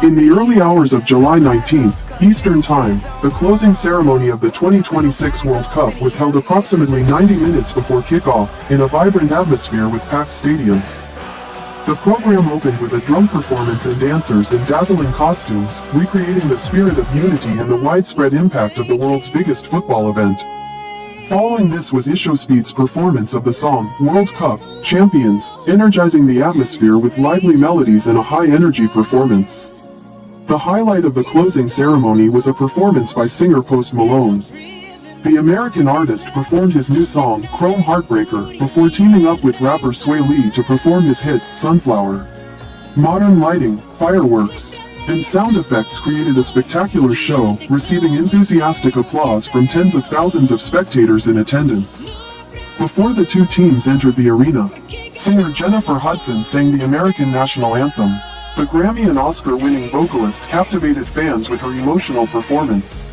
In the early hours of July 19th, Eastern Time, the closing ceremony of the 2026 World Cup was held approximately 90 minutes before kickoff, in a vibrant atmosphere with packed stadiums. The program opened with a drum performance and dancers in dazzling costumes, recreating the spirit of unity and the widespread impact of the world's biggest football event. Following this was Ishospeed's performance of the song, World Cup, Champions, energizing the atmosphere with lively melodies and a high-energy performance. The highlight of the closing ceremony was a performance by singer Post Malone. The American artist performed his new song, Chrome Heartbreaker, before teaming up with rapper Sway Lee to perform his hit, Sunflower. Modern lighting, fireworks, and sound effects created a spectacular show, receiving enthusiastic applause from tens of thousands of spectators in attendance. Before the two teams entered the arena, singer Jennifer Hudson sang the American national anthem. The Grammy and Oscar-winning vocalist captivated fans with her emotional performance,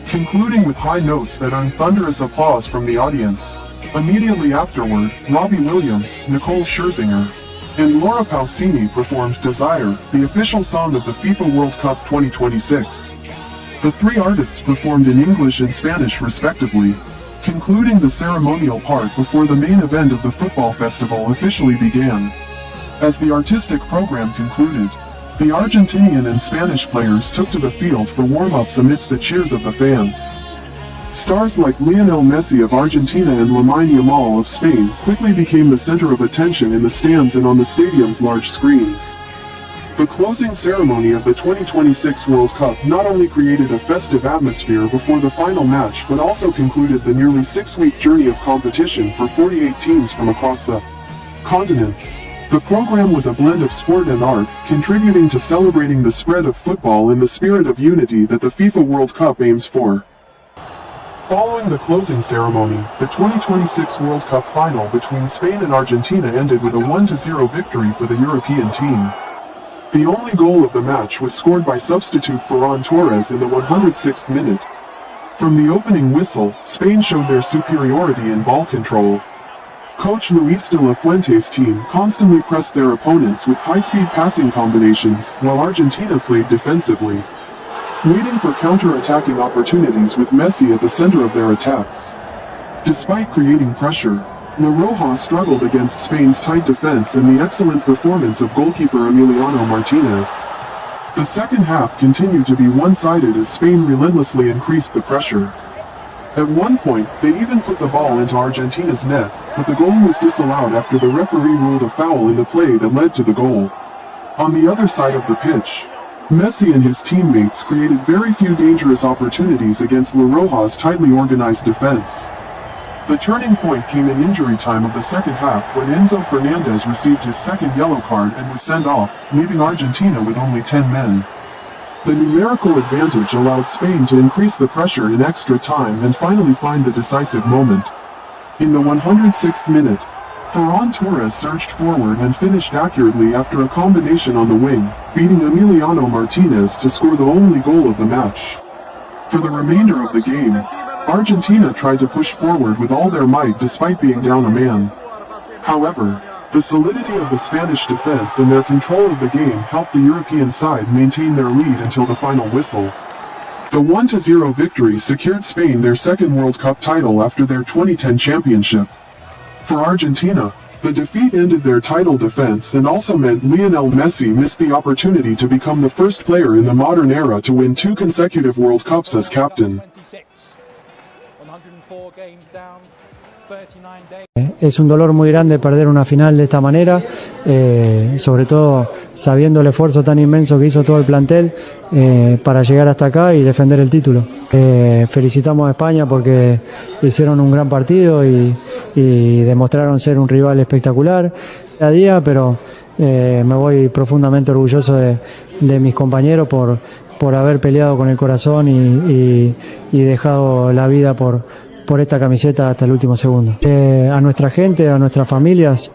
concluding with high notes that earned thunderous applause from the audience. Immediately afterward, Robbie Williams, Nicole Scherzinger, and Laura Pausini performed Desire, the official song of the FIFA World Cup 2026. The three artists performed in English and Spanish respectively, concluding the ceremonial part before the main event of the football festival officially began. As the artistic program concluded, the Argentinian and Spanish players took to the field for warm-ups amidst the cheers of the fans. Stars like Lionel Messi of Argentina and Lamine Yamal of Spain quickly became the center of attention in the stands and on the stadium's large screens. The closing ceremony of the 2026 World Cup not only created a festive atmosphere before the final match but also concluded the nearly 6-week journey of competition for 48 teams from across the continents. The program was a blend of sport and art, contributing to celebrating the spread of football and the spirit of unity that the FIFA World Cup aims for. Following the closing ceremony, the 2026 World Cup final between Spain and Argentina ended with a 1-0 victory for the European team. The only goal of the match was scored by substitute Ferran Torres in the 106th minute. From the opening whistle, Spain showed their superiority in ball control. Coach Luis de la Fuente's team constantly pressed their opponents with high-speed passing combinations, while Argentina played defensively, waiting for counter-attacking opportunities with Messi at the center of their attacks. Despite creating pressure, La Roja struggled against Spain's tight defense and the excellent performance of goalkeeper Emiliano Martinez. The second half continued to be one-sided as Spain relentlessly increased the pressure. At one point, they even put the ball into Argentina's net, but the goal was disallowed after the referee ruled a foul in the play that led to the goal. On the other side of the pitch, Messi and his teammates created very few dangerous opportunities against La Roja's tightly organized defense. The turning point came in injury time of the second half when Enzo Fernandez received his second yellow card and was sent off, leaving Argentina with only 10 men. The numerical advantage allowed Spain to increase the pressure in extra time and finally find the decisive moment. In the 106th minute, Ferran Torres surged forward and finished accurately after a combination on the wing, beating Emiliano Martinez to score the only goal of the match. For the remainder of the game, Argentina tried to push forward with all their might despite being down a man. However, the solidity of the Spanish defense and their control of the game helped the European side maintain their lead until the final whistle. The 1-0 victory secured Spain their second World Cup title after their 2010 championship. For Argentina, the defeat ended their title defense and also meant Lionel Messi missed the opportunity to become the first player in the modern era to win 2 consecutive World Cups as captain. 104 games down, Es un dolor muy grande perder una final de esta manera, sobre todo sabiendo el esfuerzo tan inmenso que hizo todo el plantel para llegar hasta acá y defender el título. Felicitamos a España porque hicieron un gran partido y demostraron ser un rival espectacular cada día, pero me voy profundamente orgulloso de mis compañeros por haber peleado con el corazón y dejado la vida por esta camiseta hasta el último segundo. A nuestra gente, a nuestras familias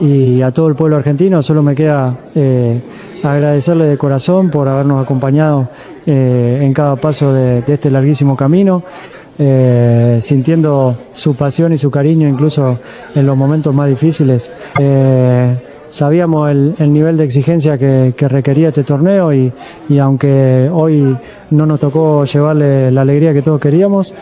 y a todo el pueblo argentino solo me queda agradecerle de corazón por habernos acompañado en cada paso de este larguísimo camino, sintiendo su pasión y su cariño incluso en los momentos más difíciles. Sabíamos el nivel de exigencia que requería este torneo y aunque hoy no nos tocó llevarle la alegría que todos queríamos,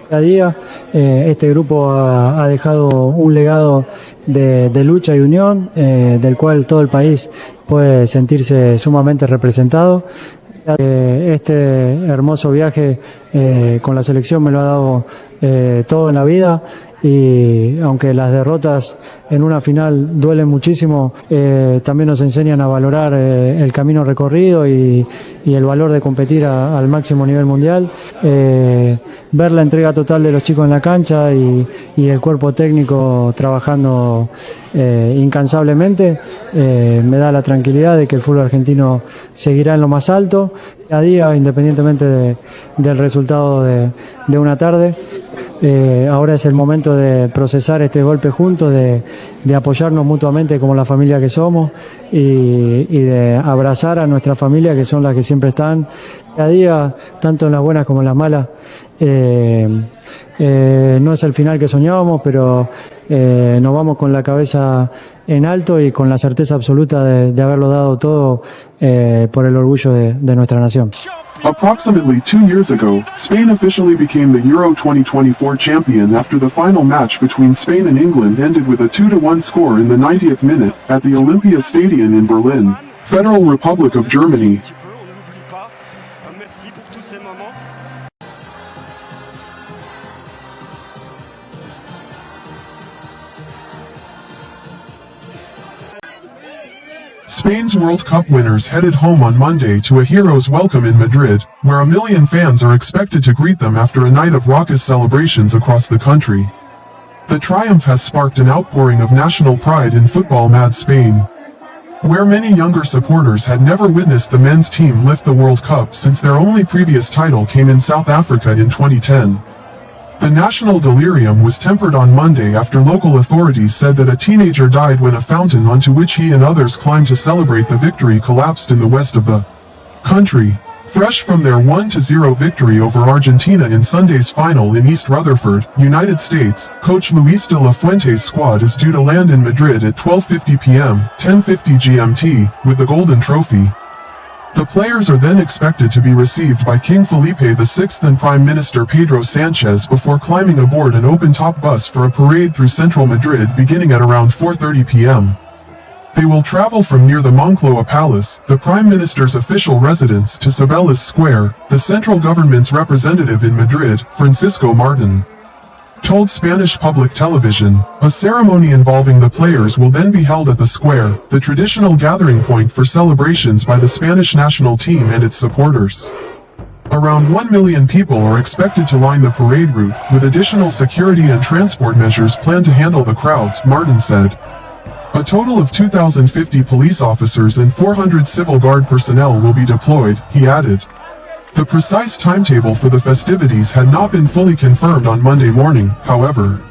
cada día este grupo ha dejado un legado de lucha y unión, del cual todo el país puede sentirse sumamente representado. Este hermoso viaje con la selección me lo ha dado todo en la vida, y aunque las derrotas en una final duelen muchísimo, también nos enseñan a valorar el camino recorrido y el valor de competir al máximo nivel mundial. Ver la entrega total de los chicos en la cancha y el cuerpo técnico trabajando incansablemente me da la tranquilidad de que el fútbol argentino seguirá en lo más alto cada día, independientemente del resultado de una tarde. Ahora es el momento de procesar este golpe juntos, de apoyarnos mutuamente como la familia que somos y de abrazar a nuestra familia, que son las que siempre están cada día, tanto en las buenas como en las malas. No es el final que soñábamos, pero nos vamos con la cabeza en alto y con la certeza absoluta de haberlo dado todo por el orgullo de nuestra nación. Approximately 2 years ago, Spain officially became the Euro 2024 champion after the final match between Spain and England ended with a 2-1 score in the 90th minute at the Olympia Stadium in Berlin, Federal Republic of Germany. Spain's World Cup winners headed home on Monday to a hero's welcome in Madrid, where 1 million fans are expected to greet them after a night of raucous celebrations across the country. The triumph has sparked an outpouring of national pride in football-mad Spain, where many younger supporters had never witnessed the men's team lift the World Cup since their only previous title came in South Africa in 2010. The national delirium was tempered on Monday after local authorities said that a teenager died when a fountain onto which he and others climbed to celebrate the victory collapsed in the west of the country. Fresh from their 1-0 victory over Argentina in Sunday's final in East Rutherford, United States, coach Luis de la Fuente's squad is due to land in Madrid at 12:50 p.m., 10:50 GMT, with the Golden Trophy. The players are then expected to be received by King Felipe VI and Prime Minister Pedro Sanchez before climbing aboard an open-top bus for a parade through central Madrid beginning at around 4:30 p.m. They will travel from near the Moncloa Palace, the Prime Minister's official residence, to Cibeles Square, the central government's representative in Madrid, Francisco Martin, told Spanish public television. A ceremony involving the players will then be held at the square, the traditional gathering point for celebrations by the Spanish national team and its supporters. Around 1 million people are expected to line the parade route, with additional security and transport measures planned to handle the crowds, Martin said. A total of 2,050 police officers and 400 civil guard personnel will be deployed, he added. The precise timetable for the festivities had not been fully confirmed on Monday morning, however,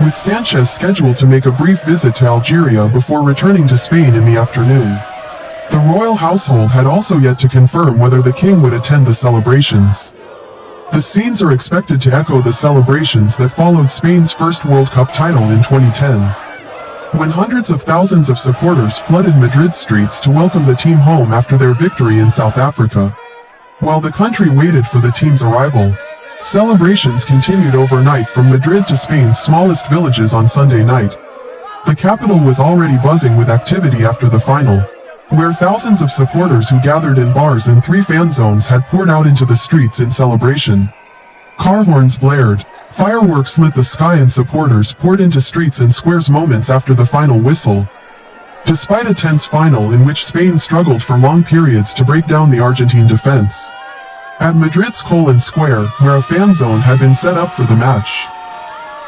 with Sanchez scheduled to make a brief visit to Algeria before returning to Spain in the afternoon. The royal household had also yet to confirm whether the king would attend the celebrations. The scenes are expected to echo the celebrations that followed Spain's first World Cup title in 2010, when hundreds of thousands of supporters flooded Madrid's streets to welcome the team home after their victory in South Africa. While the country waited for the team's arrival, celebrations continued overnight from Madrid to Spain's smallest villages on Sunday night. The capital was already buzzing with activity after the final, where thousands of supporters who gathered in bars and 3 fan zones had poured out into the streets in celebration. Car horns blared, Fireworks lit the sky and supporters poured into streets and squares moments after the final whistle. Despite a tense final in which Spain struggled for long periods to break down the Argentine defense. At Madrid's Colón Square, where a fan zone had been set up for the match,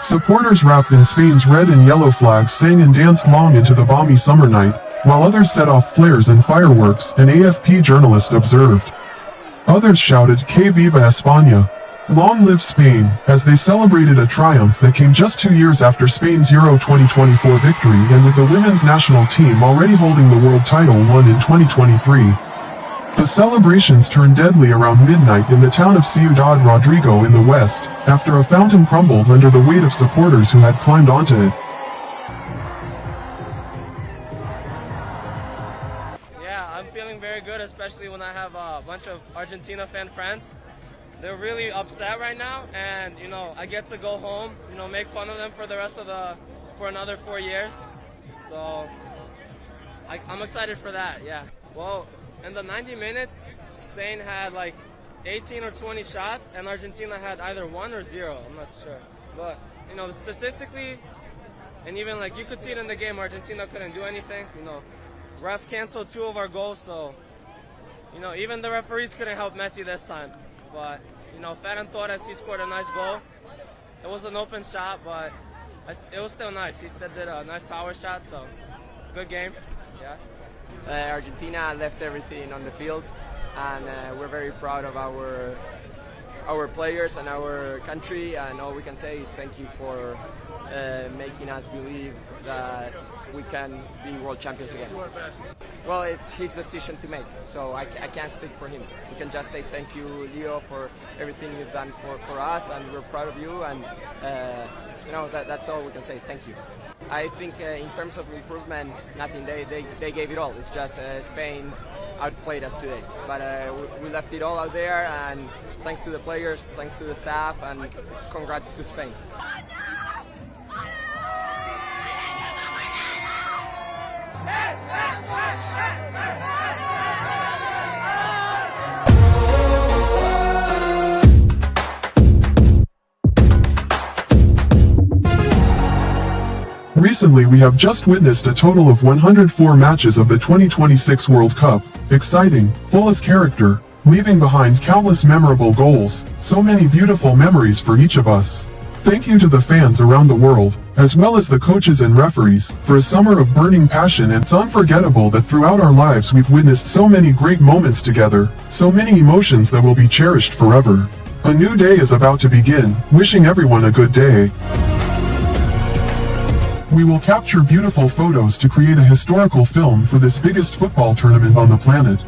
supporters wrapped in Spain's red and yellow flags sang and danced long into the balmy summer night, while others set off flares and fireworks, an AFP journalist observed. Others shouted "Que viva España!" Long live Spain, as they celebrated a triumph that came just 2 years after Spain's Euro 2024 victory and with the women's national team already holding the world title won in 2023. The celebrations turned deadly around midnight in the town of Ciudad Rodrigo in the west, after a fountain crumbled under the weight of supporters who had climbed onto it. Yeah, I'm feeling very good, especially when I have a bunch of Argentina fan friends. They're really upset right now, and I get to go home, make fun of them for the rest of for another 4 years. So I'm excited for that. Yeah. Well, in the 90 minutes, Spain had like 18 or 20 shots, and Argentina had either 1 or 0. I'm not sure, but statistically, and even like you could see it in the game, Argentina couldn't do anything. Ref canceled 2 of our goals, so even the referees couldn't help Messi this time. But Ferran Torres, he scored a nice goal. It was an open shot, but it was still nice. He still did a nice power shot, so good game. Yeah. Argentina left everything on the field, and we're very proud of our players and our country, and all we can say is thank you for making us believe that we can be world champions again. Well, it's his decision to make, so I can't speak for him. We can just say thank you, Leo, for everything you've done for us, and we're proud of you, and that's all we can say. Thank you. I think in terms of improvement, nothing. They gave it all. It's just Spain outplayed us today, but we left it all out there, and thanks to the players, thanks to the staff, and congrats to Spain. Recently we have just witnessed a total of 104 matches of the 2026 World Cup, exciting, full of character, leaving behind countless memorable goals, so many beautiful memories for each of us. Thank you to the fans around the world, as well as the coaches and referees, for a summer of burning passion. And it's unforgettable that throughout our lives we've witnessed so many great moments together, so many emotions that will be cherished forever. A new day is about to begin, wishing everyone a good day. We will capture beautiful photos to create a historical film for this biggest football tournament on the planet.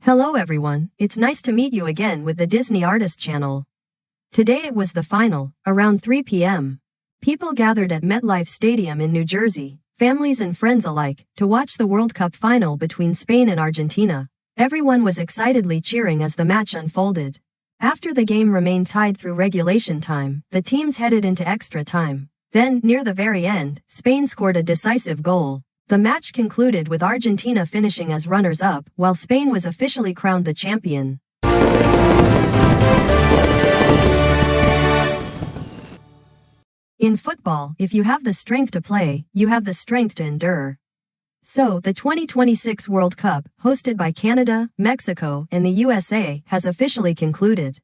Hello everyone, it's nice to meet you again with the Disney Artist channel. Today it was the final, around 3 p.m. People gathered at MetLife Stadium in New Jersey, families and friends alike, to watch the World Cup final between Spain and Argentina. Everyone was excitedly cheering as the match unfolded. After the game remained tied through regulation time, the teams headed into extra time. Then, near the very end, Spain scored a decisive goal. The match concluded with Argentina finishing as runners-up, while Spain was officially crowned the champion. In football, if you have the strength to play, you have the strength to endure. So, the 2026 World Cup, hosted by Canada, Mexico, and the USA, has officially concluded.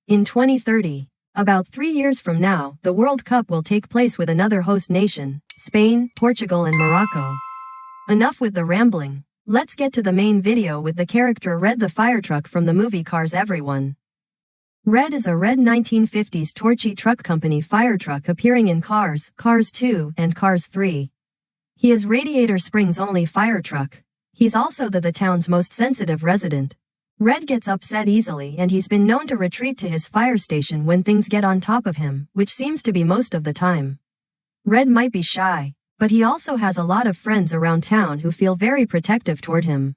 In 2030, about 3 years from now, the World Cup will take place with another host nation, Spain, Portugal and Morocco. Enough with the rambling. Let's get to the main video with the character Red the Firetruck from the movie Cars Everyone. Red is a red 1950s torchy truck company Firetruck appearing in Cars, Cars 2, and Cars 3. He is Radiator Springs' only Firetruck. He's also the town's most sensitive resident. Red gets upset easily and he's been known to retreat to his fire station when things get on top of him, which seems to be most of the time. Red might be shy, but he also has a lot of friends around town who feel very protective toward him.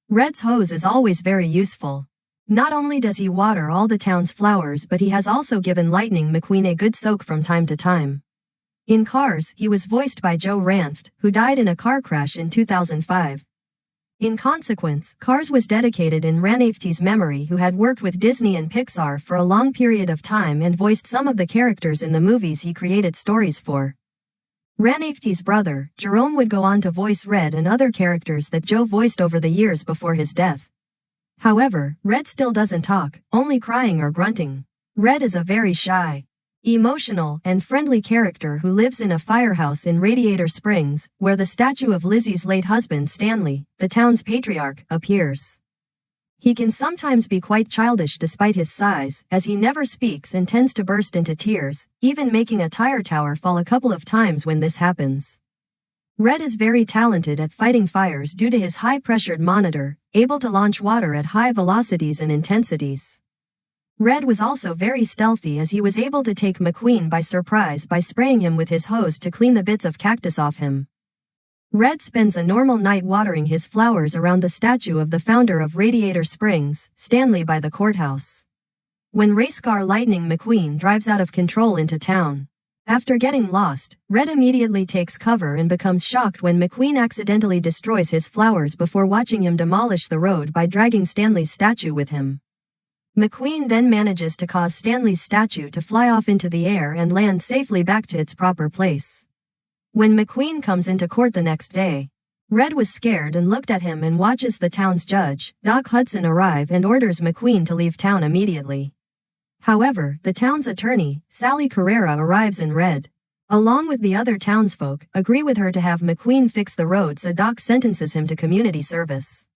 Red's hose is always very useful. Not only does he water all the town's flowers, but he has also given Lightning McQueen a good soak from time to time. In Cars, he was voiced by Joe Ranft, who died in a car crash in 2005. In consequence, Cars was dedicated in Ranft's memory, who had worked with Disney and Pixar for a long period of time and voiced some of the characters in the movies he created stories for. Ranft's brother, Jerome, would go on to voice Red and other characters that Joe voiced over the years before his death. However, Red still doesn't talk, only crying or grunting. Red is a very shy, emotional, and friendly character who lives in a firehouse in Radiator Springs, where the statue of Lizzie's late husband Stanley, the town's patriarch, appears. He can sometimes be quite childish despite his size, as he never speaks and tends to burst into tears, even making a tire tower fall a couple of times when this happens. Red is very talented at fighting fires due to his high-pressured monitor, able to launch water at high velocities and intensities. Red was also very stealthy, as he was able to take McQueen by surprise by spraying him with his hose to clean the bits of cactus off him. Red spends a normal night watering his flowers around the statue of the founder of Radiator Springs, Stanley, by the courthouse. When race car Lightning McQueen drives out of control into town. After getting lost, Red immediately takes cover and becomes shocked when McQueen accidentally destroys his flowers before watching him demolish the road by dragging Stanley's statue with him. McQueen then manages to cause Stanley's statue to fly off into the air and land safely back to its proper place. When McQueen comes into court the next day, Red was scared and looked at him and watches the town's judge, Doc Hudson, arrive and orders McQueen to leave town immediately. However, the town's attorney, Sally Carrera, arrives and Red, along with the other townsfolk, agree with her to have McQueen fix the road, so Doc sentences him to community service.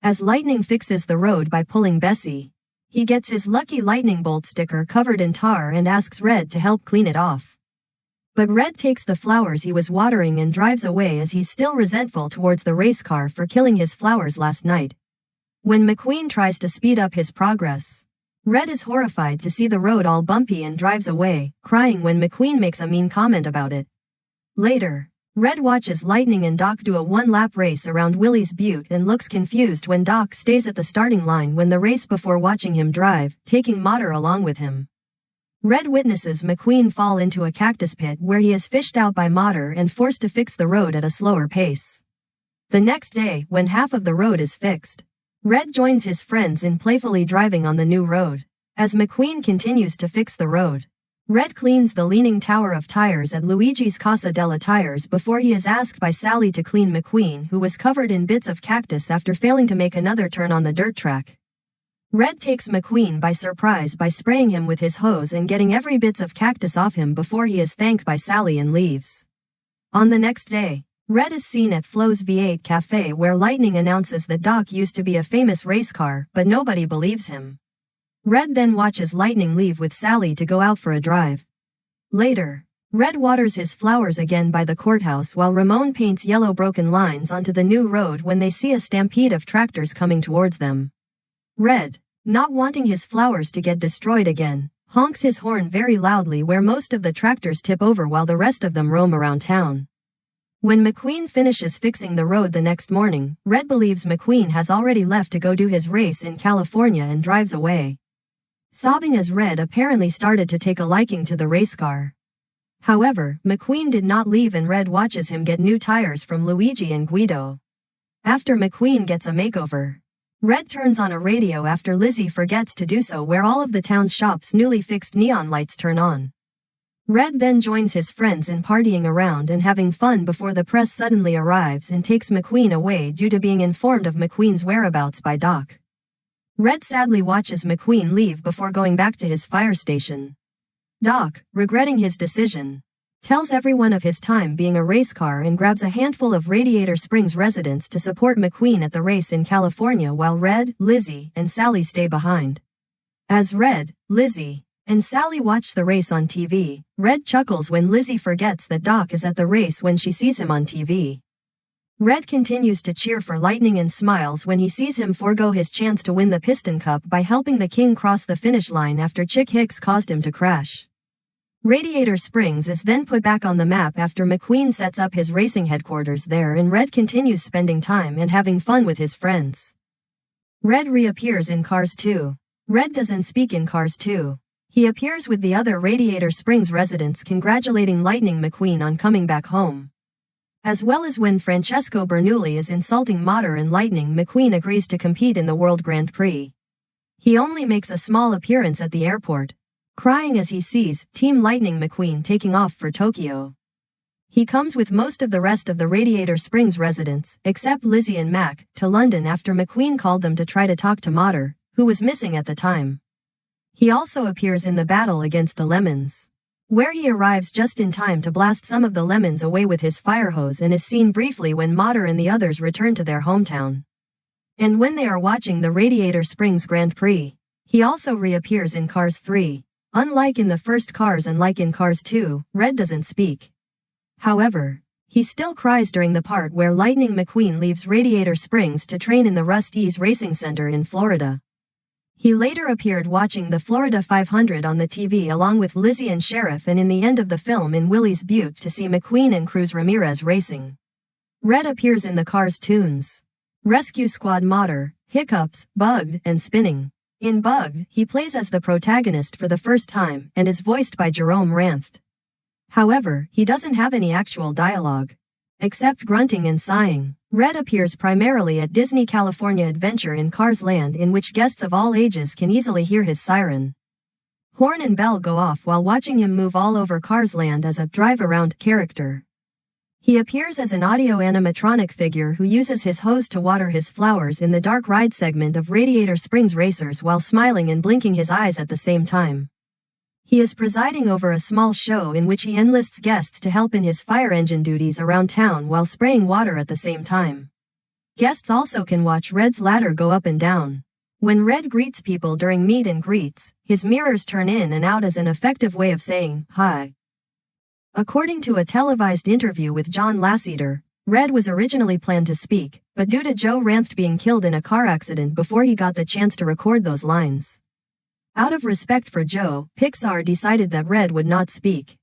As Lightning fixes the road by pulling Bessie, he gets his lucky lightning bolt sticker covered in tar and asks Red to help clean it off. But Red takes the flowers he was watering and drives away, as he's still resentful towards the race car for killing his flowers last night. When McQueen tries to speed up his progress, Red is horrified to see the road all bumpy and drives away, crying when McQueen makes a mean comment about it. Later, Red watches Lightning and Doc do a one-lap race around Willie's Butte and looks confused when Doc stays at the starting line when the race before watching him drive, taking Mater along with him. Red witnesses McQueen fall into a cactus pit where he is fished out by Mater and forced to fix the road at a slower pace. The next day, when half of the road is fixed, Red joins his friends in playfully driving on the new road. As McQueen continues to fix the road, Red cleans the leaning tower of tires at Luigi's Casa della Tires before he is asked by Sally to clean McQueen, who was covered in bits of cactus after failing to make another turn on the dirt track. Red takes McQueen by surprise by spraying him with his hose and getting every bits of cactus off him before he is thanked by Sally and leaves. On the next day, Red is seen at Flo's V8 Cafe, where Lightning announces that Doc used to be a famous race car, but nobody believes him. Red then watches Lightning leave with Sally to go out for a drive. Later, Red waters his flowers again by the courthouse while Ramon paints yellow broken lines onto the new road when they see a stampede of tractors coming towards them. Red, not wanting his flowers to get destroyed again, honks his horn very loudly where most of the tractors tip over while the rest of them roam around town. When McQueen finishes fixing the road the next morning, Red believes McQueen has already left to go do his race in California and drives away, sobbing as Red apparently started to take a liking to the race car. However, McQueen did not leave and Red watches him get new tires from Luigi and Guido. After McQueen gets a makeover, Red turns on a radio after Lizzie forgets to do so, where all of the town's shops' newly fixed neon lights turn on. Red then joins his friends in partying around and having fun before the press suddenly arrives and takes McQueen away due to being informed of McQueen's whereabouts by Doc. Red sadly watches McQueen leave before going back to his fire station. Doc, regretting his decision, tells everyone of his time being a race car and grabs a handful of Radiator Springs residents to support McQueen at the race in California, while Red, Lizzie, and Sally stay behind. As Red, Lizzie, and Sally watch the race on TV, Red chuckles when Lizzie forgets that Doc is at the race when she sees him on TV. Red continues to cheer for Lightning and smiles when he sees him forego his chance to win the Piston Cup by helping the King cross the finish line after Chick Hicks caused him to crash. Radiator Springs is then put back on the map after McQueen sets up his racing headquarters there, and Red continues spending time and having fun with his friends. Red reappears in Cars 2. Red doesn't speak in Cars 2. He appears with the other Radiator Springs residents congratulating Lightning McQueen on coming back home. As well as when Francesco Bernoulli is insulting Mater and Lightning McQueen agrees to compete in the World Grand Prix. He only makes a small appearance at the airport, crying as he sees Team Lightning McQueen taking off for Tokyo. He comes with most of the rest of the Radiator Springs residents, except Lizzie and Mac, to London after McQueen called them to try to talk to Mater, who was missing at the time. He also appears in the battle against the Lemons, where he arrives just in time to blast some of the Lemons away with his fire hose and is seen briefly when Mater and the others return to their hometown. And when they are watching the Radiator Springs Grand Prix, he also reappears in Cars 3. Unlike in the first Cars and like in Cars 2, Red doesn't speak. However, he still cries during the part where Lightning McQueen leaves Radiator Springs to train in the Rust-eze Racing Center in Florida. He later appeared watching the Florida 500 on the TV along with Lizzie and Sheriff and in the end of the film in Willie's Butte to see McQueen and Cruz Ramirez racing. Red appears in the Cars tunes Rescue Squad Mater, Hiccups, Bugged, and Spinning. In Bugged, he plays as the protagonist for the first time and is voiced by Jerome Ranft. However, he doesn't have any actual dialogue, except grunting and sighing. Red appears primarily at Disney California Adventure in Cars Land, in which guests of all ages can easily hear his siren horn and bell go off while watching him move all over Cars Land as a drive-around character. He appears as an audio animatronic figure who uses his hose to water his flowers in the dark ride segment of Radiator Springs Racers while smiling and blinking his eyes at the same time. He is presiding over a small show in which he enlists guests to help in his fire engine duties around town while spraying water at the same time. Guests also can watch Red's ladder go up and down. When Red greets people during meet and greets, his mirrors turn in and out as an effective way of saying, "Hi." According to a televised interview with John Lasseter, Red was originally planned to speak, but due to Joe Ranft being killed in a car accident before he got the chance to record those lines. Out of respect for Joe, Pixar decided that Red would not speak.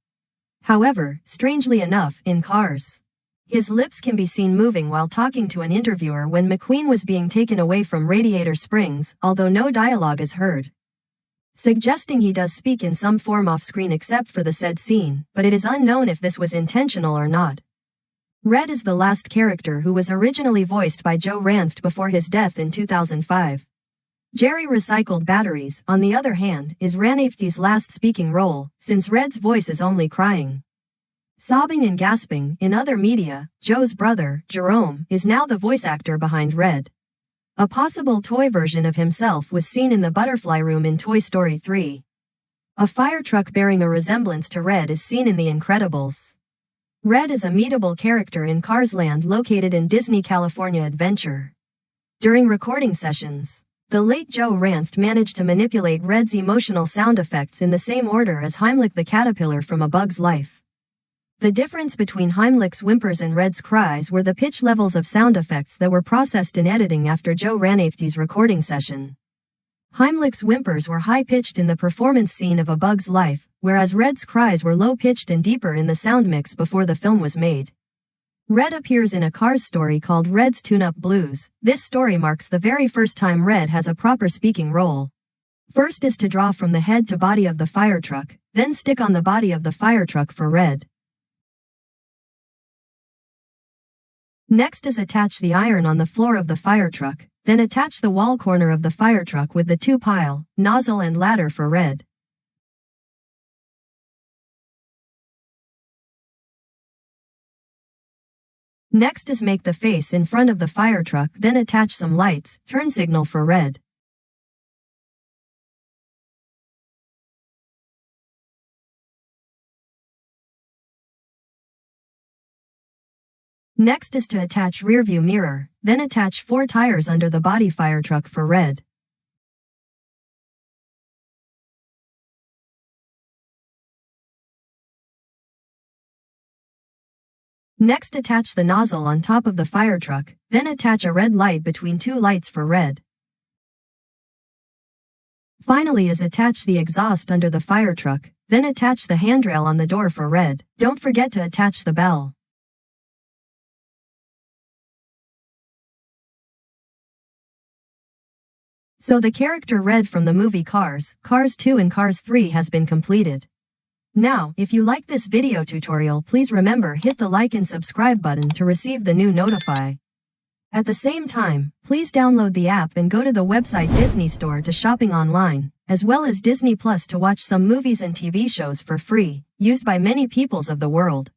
However, strangely enough, in Cars, his lips can be seen moving while talking to an interviewer when McQueen was being taken away from Radiator Springs, although no dialogue is heard, suggesting he does speak in some form off-screen except for the said scene, but it is unknown if this was intentional or not. Red is the last character who was originally voiced by Joe Ranft before his death in 2005. Jerry Recycled Batteries, on the other hand, is Ranft's last speaking role, since Red's voice is only crying, sobbing and gasping. In other media, Joe's brother, Jerome, is now the voice actor behind Red. A possible toy version of himself was seen in the Butterfly Room in Toy Story 3. A Firetruck bearing a resemblance to Red is seen in The Incredibles. Red is a meetable character in Cars Land located in Disney California Adventure. During recording sessions, the late Joe Ranft managed to manipulate Red's emotional sound effects in the same order as Heimlich the caterpillar from A Bug's Life. The difference between Heimlich's whimpers and Red's cries were the pitch levels of sound effects that were processed in editing after Joe Ranft's recording session. Heimlich's whimpers were high-pitched in the performance scene of A Bug's Life, whereas Red's cries were low-pitched and deeper in the sound mix before the film was made. Red appears in a Cars story called Red's Tune-Up Blues. This story marks the very first time Red has a proper speaking role. First is to draw from the head to body of the Firetruck, then stick on the body of the Firetruck for Red. Next is attach the iron on the floor of the Firetruck, then attach the wall corner of the Firetruck with the two-pile, nozzle and ladder for Red. Next is make the face in front of the Firetruck, then attach some lights, turn signal for Red. Next is to attach rearview mirror, then attach 4 tires under the body Firetruck for Red. Next attach the nozzle on top of the Firetruck, then attach a red light between 2 lights for Red. Finally is attach the exhaust under the Firetruck, then attach the handrail on the door for Red. Don't forget to attach the bell. So the character Red from the movie Cars, Cars 2 and Cars 3 has been completed. Now, if you like this video tutorial, please remember hit the like and subscribe button to receive the new notify. At the same time, please download the app and go to the website DisneyStore to shopping online, as well as Disney Plus to watch some movies and TV shows for free, used by many peoples of the world.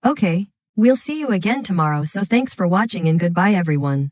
Okay, we'll see you again tomorrow, so thanks for watching and goodbye everyone.